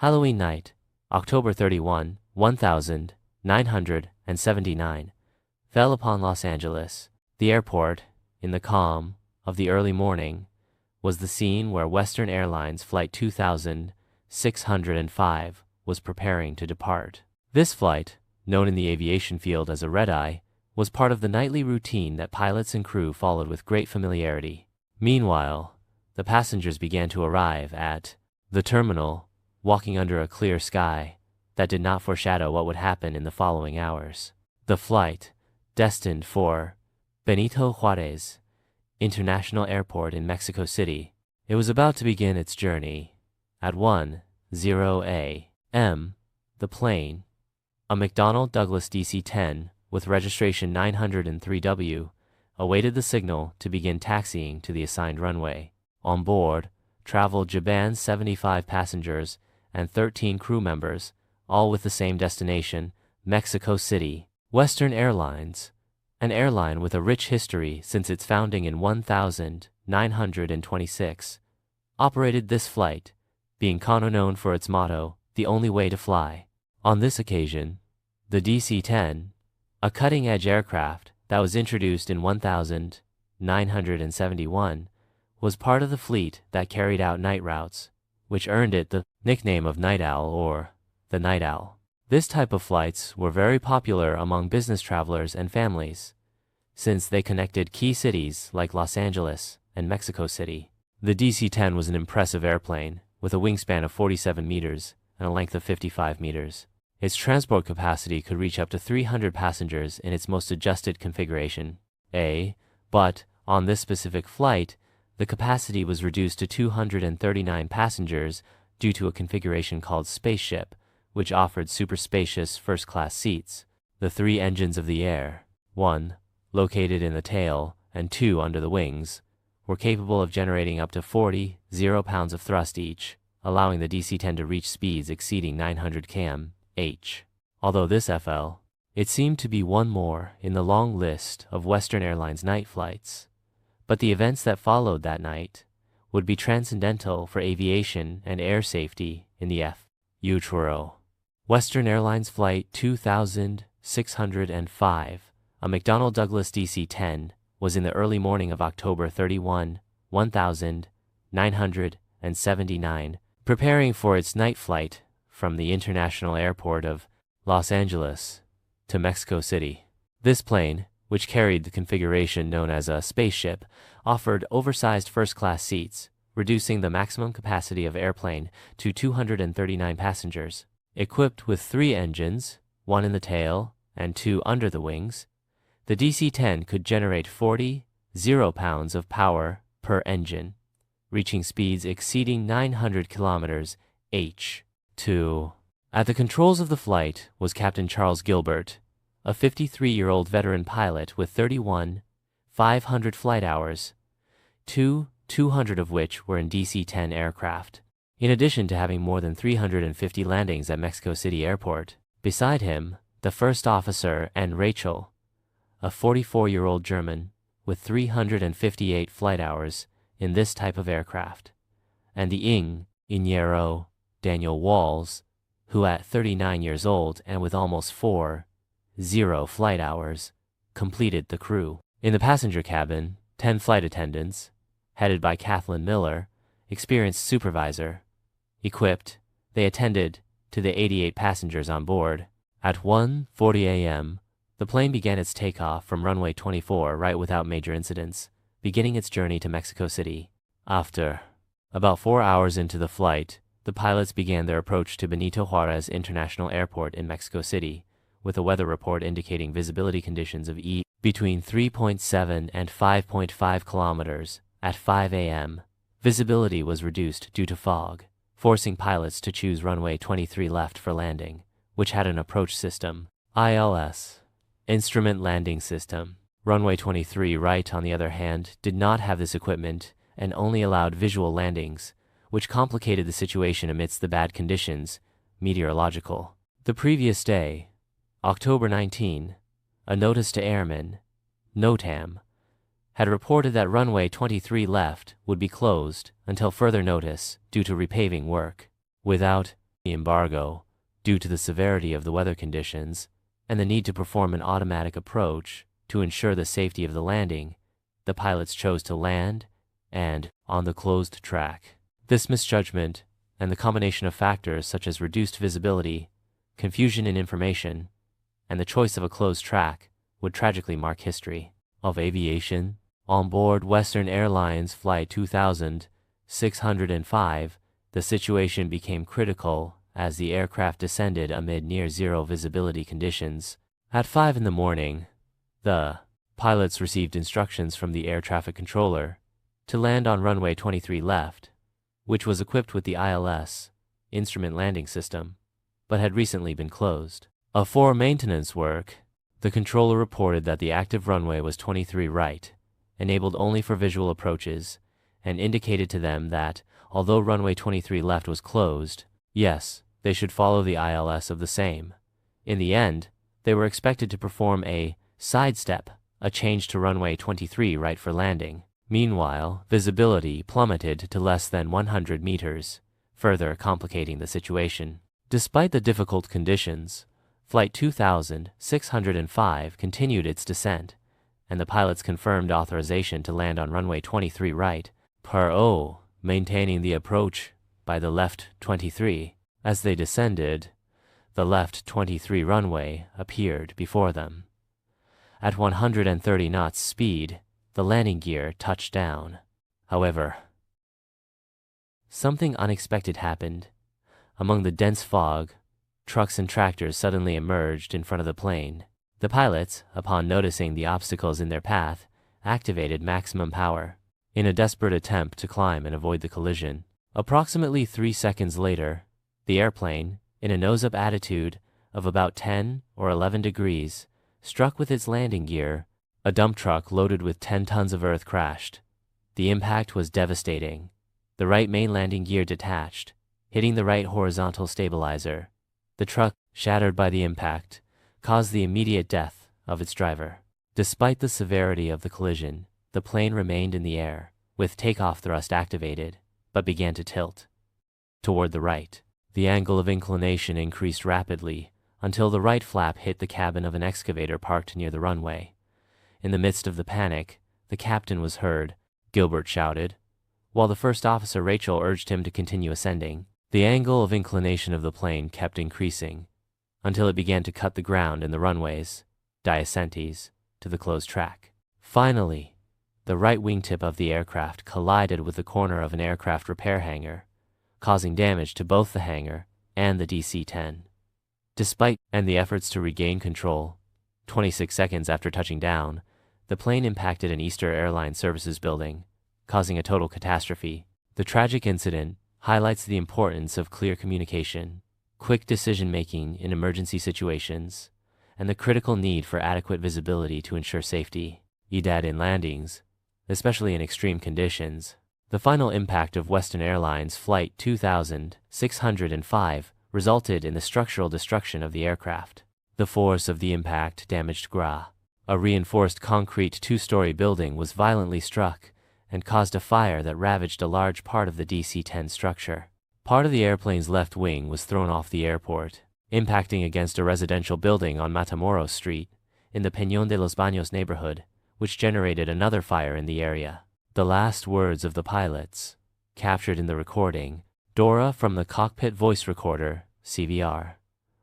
Halloween night, October 31, 1979, fell upon Los Angeles. The airport, in the calm of the early morning, was the scene where Western Airlines Flight 2605 was preparing to depart. This flight, known in the aviation field as a red-eye, was part of the nightly routine that pilots and crew followed with great familiarity. Meanwhile, the passengers began to arrive at the terminal, walking under a clear sky that did not foreshadow what would happen in the following hours. The flight, destined for Benito Juarez International Airport in Mexico City, it was about to begin its journey. At 1:00 a.m., the plane, a McDonnell Douglas DC-10 with registration 903W, awaited the signal to begin taxiing to the assigned runway. On board traveled Japan's 75 passengers and 13 crew members, all with the same destination, Mexico City. Western Airlines, an airline with a rich history since its founding in 1926, operated this flight, being known for its motto, "The only way to fly." On this occasion, the DC-10, a cutting-edge aircraft that was introduced in 1971, was part of the fleet that carried out night routes, which earned it the nickname of Night Owl or the Night Owl. This type of flights were very popular among business travelers and families, since they connected key cities like Los Angeles and Mexico City. The DC-10 was an impressive airplane with a wingspan of 47 meters and a length of 55 meters. Its transport capacity could reach up to 300 passengers in its most adjusted configuration, but on this specific flight, the capacity was reduced to 239 passengers due to a configuration called Spaceship, which offered super spacious first-class seats. The three engines of the air, one located in the tail and two under the wings, were capable of generating up to 40 pounds of thrust each, allowing the DC-10 to reach speeds exceeding 900 km/h. Although this it seemed to be one more in the long list of Western Airlines night flights. But the events that followed that night would be transcendental for aviation and air safety in the future. Western Airlines Flight 2605, a McDonnell Douglas DC-10, was in the early morning of October 31, 1979, preparing for its night flight from the International Airport of Los Angeles to Mexico City. This plane, which carried the configuration known as a Spaceship, offered oversized first-class seats, reducing the maximum capacity of airplane to 239 passengers. Equipped with three engines, one in the tail and two under the wings, the DC-10 could generate 40 pounds of power per engine, reaching speeds exceeding 900 km/h. At the controls of the flight was Captain Charles Gilbert, a 53-year-old veteran pilot with 31,500 flight hours, 200 of which were in DC-10 aircraft, in addition to having more than 350 landings at Mexico City Airport. Beside him, the first officer and Rachel, a 44-year-old German with 358 flight hours in this type of aircraft, and the Ingeniero Daniel Walls, who at 39 years old and with almost 40 flight hours, completed the crew. In the passenger cabin, 10 flight attendants, headed by Kathleen Miller, experienced supervisor. Equipped, they attended to the 88 passengers on board. At 1:40 a.m., the plane began its takeoff from runway 24 right without major incidents, beginning its journey to Mexico City. After about 4 hours into the flight, the pilots began their approach to Benito Juarez International Airport in Mexico City, with a weather report indicating visibility conditions of between 3.7 and 5.5 kilometers. At 5 a.m., visibility was reduced due to fog, forcing pilots to choose runway 23 left for landing, which had an approach system, ILS, Instrument Landing System. Runway 23 right, on the other hand, did not have this equipment and only allowed visual landings, which complicated the situation amidst the bad conditions, meteorological. The previous day, October 19, a notice to airmen, NOTAM, had reported that runway 23 left would be closed until further notice due to repaving work. Without embargo, due to the severity of the weather conditions and the need to perform an automatic approach to ensure the safety of the landing, the pilots chose to land and on the closed track. This misjudgment and the combination of factors such as reduced visibility, confusion in information, and the choice of a closed track would tragically mark history of aviation. On board Western Airlines Flight 2605, the situation became critical as the aircraft descended amid near-zero visibility conditions. At 5 in the morning, the pilots received instructions from the air traffic controller to land on runway 23 left, which was equipped with the ILS, Instrument Landing System, but had recently been closed. For maintenance work, the controller reported that the active runway was 23 right, enabled only for visual approaches, and indicated to them that, although runway 23 left was closed, yes, they should follow the ILS of the same. In the end, they were expected to perform a sidestep, a change to runway 23 right for landing. Meanwhile, visibility plummeted to less than 100 meters, further complicating the situation. Despite the difficult conditions, Flight 2605 continued its descent, and the pilots confirmed authorization to land on runway 23 right, maintaining the approach by the left 23. As they descended, the left 23 runway appeared before them. At 130 knots speed, the landing gear touched down. However, something unexpected happened. Among the dense fog, trucks and tractors suddenly emerged in front of the plane. The pilots, upon noticing the obstacles in their path, activated maximum power in a desperate attempt to climb and avoid the collision. Approximately 3 seconds later, the airplane, in a nose-up attitude of about 10 or 11 degrees, struck with its landing gear. A dump truck loaded with 10 tons of earth crashed. The impact was devastating. The right main landing gear detached, hitting the right horizontal stabilizer. The truck, shattered by the impact, caused the immediate death of its driver. Despite the severity of the collision, the plane remained in the air, with takeoff thrust activated, but began to tilt toward the right. The angle of inclination increased rapidly until the right flap hit the cabin of an excavator parked near the runway. In the midst of the panic, the captain was heard, Gilbert shouted, while the first officer Rachel urged him to continue ascending. The angle of inclination of the plane kept increasing until it began to cut the ground in the runways, diascentes, to the closed track. Finally, the right wingtip of the aircraft collided with the corner of an aircraft repair hangar, causing damage to both the hangar and the DC-10. Despite the efforts to regain control, 26 seconds after touching down, the plane impacted an Eastern Airlines Services building, causing a total catastrophe. The tragic incident highlights the importance of clear communication, quick decision-making in emergency situations, and the critical need for adequate visibility to ensure safety. In landings, especially in extreme conditions. The final impact of Western Airlines Flight 2605 resulted in the structural destruction of the aircraft. The force of the impact damaged GRA. A reinforced concrete 2-story building was violently struck and caused a fire that ravaged a large part of the DC-10 structure. Part of the airplane's left wing was thrown off the airport, impacting against a residential building on Matamoros Street in the Peñón de los Baños neighborhood, which generated another fire in the area. The last words of the pilots, captured in the recording, Dora from the cockpit voice recorder, CVR,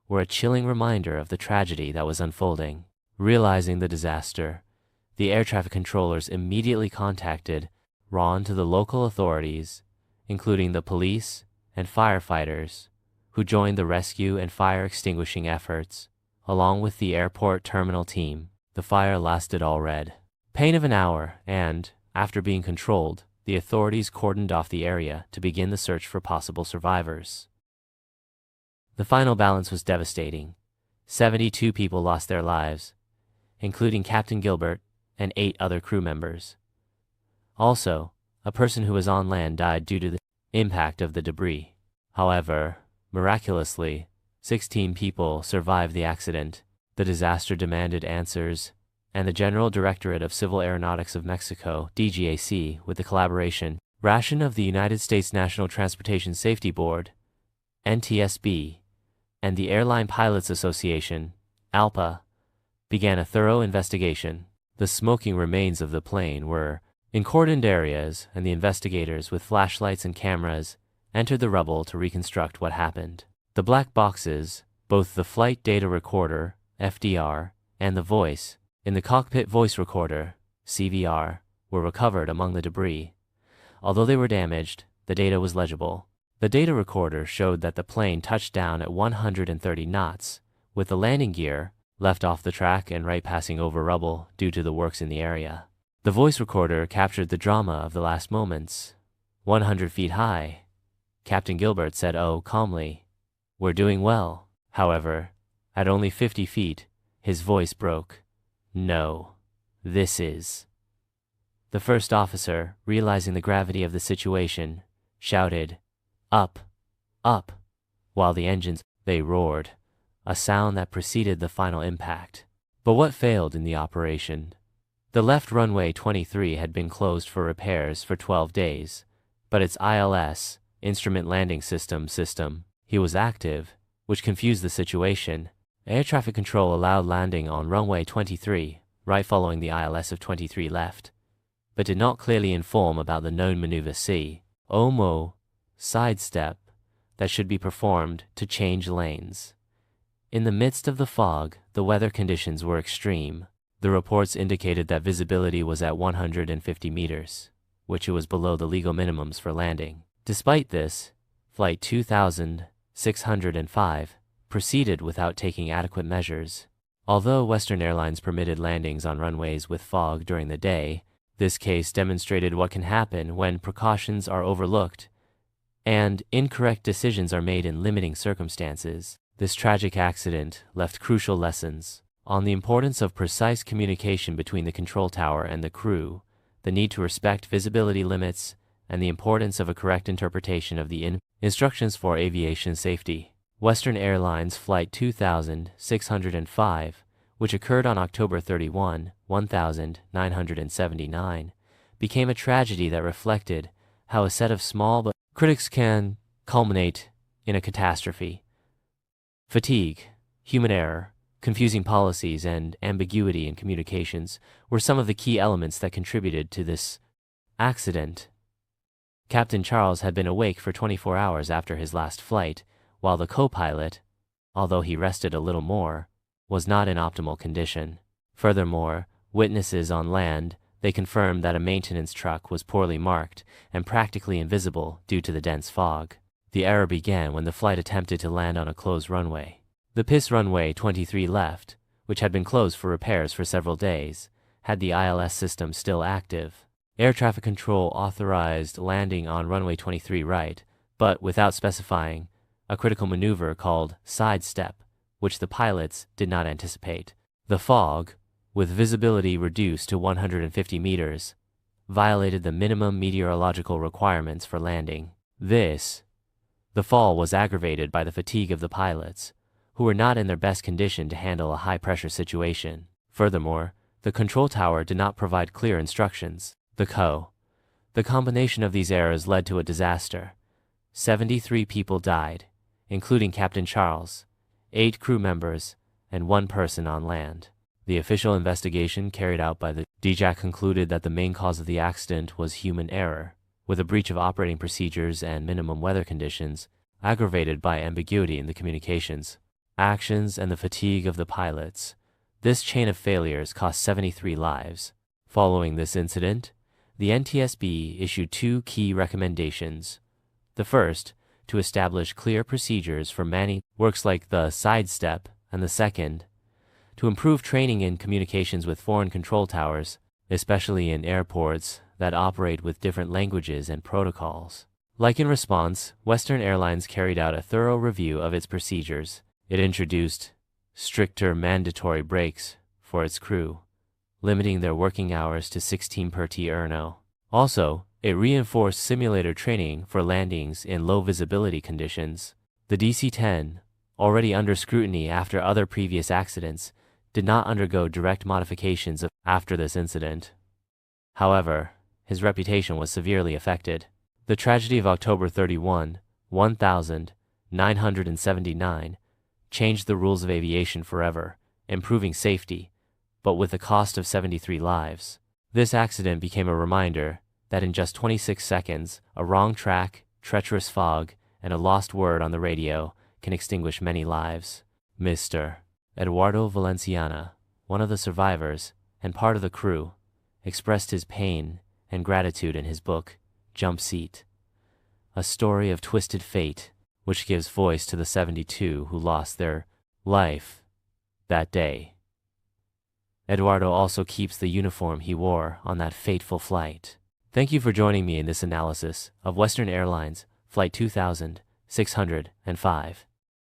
were a chilling reminder of the tragedy that was unfolding. Realizing the disaster, the air traffic controllers immediately contacted to the local authorities, including the police and firefighters, who joined the rescue and fire extinguishing efforts, along with the airport terminal team. The fire lasted all red pain of an hour, and, after being controlled, the authorities cordoned off the area to begin the search for possible survivors. The final balance was devastating. 72 people lost their lives, including Captain Gilbert and 8 other crew members. Also, a person who was on land died due to the impact of the debris. However, miraculously, 16 people survived the accident. The disaster demanded answers, and the General Directorate of Civil Aeronautics of Mexico, DGAC, with the collaboration of the United States National Transportation Safety Board, NTSB, and the Airline Pilots Association, ALPA, began a thorough investigation. The smoking remains of the plane were in cordoned areas, and the investigators with flashlights and cameras entered the rubble to reconstruct what happened. The black boxes, both the flight data recorder, FDR, and the voice in the cockpit voice recorder, CVR, were recovered among the debris. Although they were damaged, the data was legible. The data recorder showed that the plane touched down at 130 knots, with the landing gear left off the track and right passing over rubble due to the works in the area. The voice recorder captured the drama of the last moments. 100 feet high, Captain Gilbert said, "Oh," calmly, "we're doing well." However, at only 50 feet, his voice broke. "No, this is." The first officer, realizing the gravity of the situation, shouted, "Up, up," while the engines, they roared, a sound that preceded the final impact. But what failed in the operation? The left runway 23 had been closed for repairs for 12 days, but its ILS, Instrument Landing System, he was active, which confused the situation. Air traffic control allowed landing on runway 23, right following the ILS of 23 left, but did not clearly inform about the known maneuver C, OMO, sidestep, that should be performed to change lanes. In the midst of the fog, the weather conditions were extreme. The reports indicated that visibility was at 150 meters, which was below the legal minimums for landing. Despite this, Flight 2605 proceeded without taking adequate measures. Although Western Airlines permitted landings on runways with fog during the day, this case demonstrated what can happen when precautions are overlooked and incorrect decisions are made in limiting circumstances. This tragic accident left crucial lessons on the importance of precise communication between the control tower and the crew, the need to respect visibility limits, and the importance of a correct interpretation of the instructions for aviation safety. Western Airlines Flight 2605, which occurred on October 31, 1979, became a tragedy that reflected how a set of small but critics can culminate in a catastrophe. Fatigue, human error, confusing policies, and ambiguity in communications were some of the key elements that contributed to this accident. Captain Charles had been awake for 24 hours after his last flight, while the co-pilot, although he rested a little more, was not in optimal condition. Furthermore, witnesses on land, they confirmed that a maintenance truck was poorly marked and practically invisible due to the dense fog. The error began when the flight attempted to land on a closed runway. The PIS runway 23 left, which had been closed for repairs for several days, had the ILS system still active. Air traffic control authorized landing on runway 23 right, but without specifying a critical maneuver called sidestep, which the pilots did not anticipate. The fog, with visibility reduced to 150 meters, violated the minimum meteorological requirements for landing. The fall was aggravated by the fatigue of the pilots, who were not in their best condition to handle a high-pressure situation. Furthermore, the control tower did not provide clear instructions. The combination of these errors led to a disaster. 73 people died, including Captain Charles, 8 crew members, and 1 person on land. The official investigation carried out by the DGAC concluded that the main cause of the accident was human error, with a breach of operating procedures and minimum weather conditions, aggravated by ambiguity in the communications, actions, and the fatigue of the pilots. This chain of failures cost 73 lives. Following this incident, the NTSB issued 2 key recommendations. The first, to establish clear procedures for manning works like the sidestep, and the second, to improve training in communications with foreign control towers, especially in airports that operate with different languages and protocols. Like in response, Western Airlines carried out a thorough review of its procedures. It introduced stricter mandatory breaks for its crew, limiting their working hours to 16 per turno. Also, it reinforced simulator training for landings in low visibility conditions. The DC-10, already under scrutiny after other previous accidents, did not undergo direct modifications after this incident. However, his reputation was severely affected. The tragedy of October 31, 1979 979, changed the rules of aviation forever, improving safety, but with the cost of 73 lives. This accident became a reminder that in just 26 seconds, a wrong track, treacherous fog, and a lost word on the radio can extinguish many lives. Mr. Eduardo Valenciana, one of the survivors and part of the crew, expressed his pain and gratitude in his book, Jump Seat, a story of twisted fate, which gives voice to the 72 who lost their life that day. Eduardo also keeps the uniform he wore on that fateful flight. Thank you for joining me in this analysis of Western Airlines Flight 2605.